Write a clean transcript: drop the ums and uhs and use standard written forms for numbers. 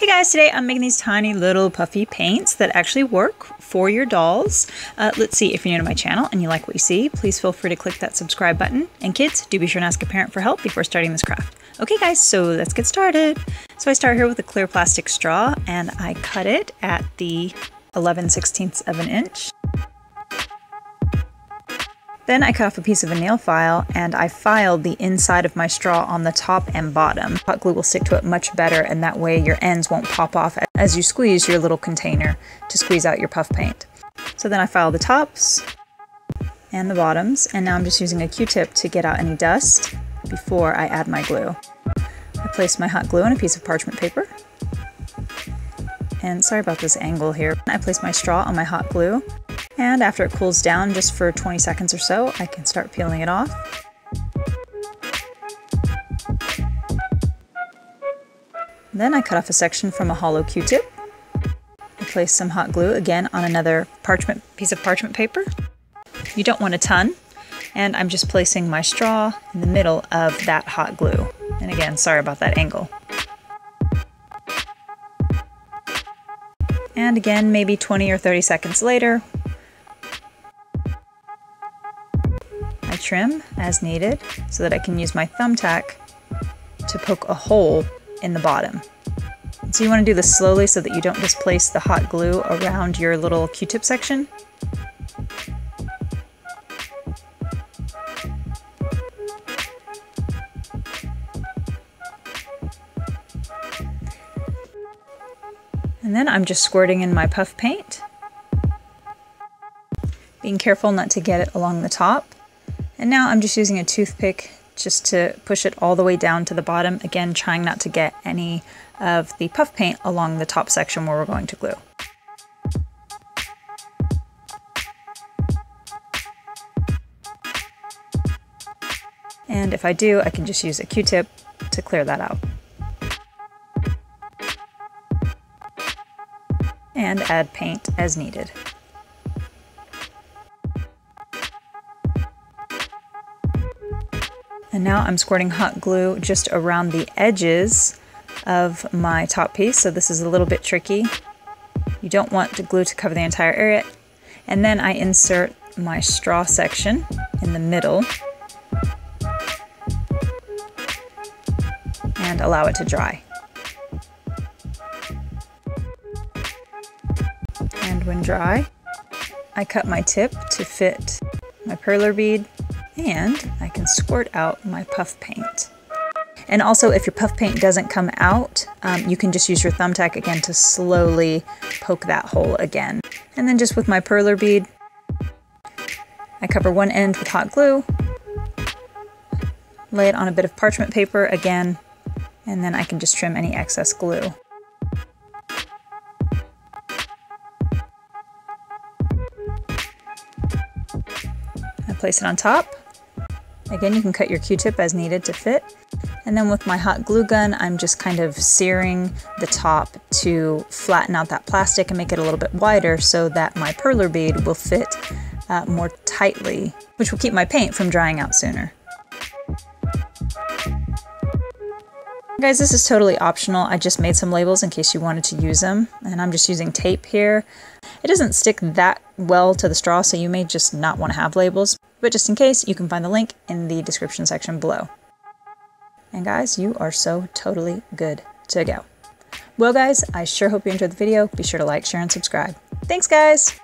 Guys, today I'm making these tiny little puffy paints that actually work for your dolls. Let's see, if you're new to my channel and you like what you see, please feel free to click that subscribe button. And kids, do be sure to ask a parent for help before starting this craft. Okay guys, so let's get started. So I start here with a clear plastic straw and I cut it at the 11/16 of an inch. Then I cut off a piece of a nail file and I filed the inside of my straw on the top and bottom. Hot glue will stick to it much better, and that way your ends won't pop off as you squeeze your little container to squeeze out your puff paint. So then I file the tops and the bottoms, and now I'm just using a Q-tip to get out any dust before I add my glue. I place my hot glue on a piece of parchment paper. And sorry about this angle here. I place my straw on my hot glue. And after it cools down just for 20 seconds or so, I can start peeling it off. Then I cut off a section from a hollow Q-tip. I place some hot glue again on another piece of parchment paper. You don't want a ton, and I'm just placing my straw in the middle of that hot glue. And again, sorry about that angle. And again, maybe 20 or 30 seconds later, I trim as needed so that I can use my thumbtack to poke a hole in the bottom. So you want to do this slowly so that you don't displace the hot glue around your little Q-tip section. And then I'm just squirting in my puff paint, being careful not to get it along the top. And now I'm just using a toothpick just to push it all the way down to the bottom, again trying not to get any of the puff paint along the top section where we're going to glue. And if I do, I can just use a Q-tip to clear that out. And add paint as needed. And now I'm squirting hot glue just around the edges of my top piece, so this is a little bit tricky. You don't want the glue to cover the entire area. And then I insert my straw section in the middle and allow it to dry. And when dry, I cut my tip to fit my perler bead, and I can squirt out my puff paint. And also, if your puff paint doesn't come out, you can just use your thumbtack again to slowly poke that hole again. And then just with my perler bead, I cover one end with hot glue, lay it on a bit of parchment paper again, and then I can just trim any excess glue. I place it on top. Again, you can cut your Q-tip as needed to fit. And then with my hot glue gun, I'm just kind of searing the top to flatten out that plastic and make it a little bit wider so that my perler bead will fit more tightly, which will keep my paint from drying out sooner. Guys, this is totally optional. I just made some labels in case you wanted to use them, and I'm just using tape here. It doesn't stick that well to the straw, so you may just not want to have labels, but just in case, you can find the link in the description section below. And guys, you are so totally good to go. Well guys, I sure hope you enjoyed the video. Be sure to like, share, and subscribe. Thanks guys!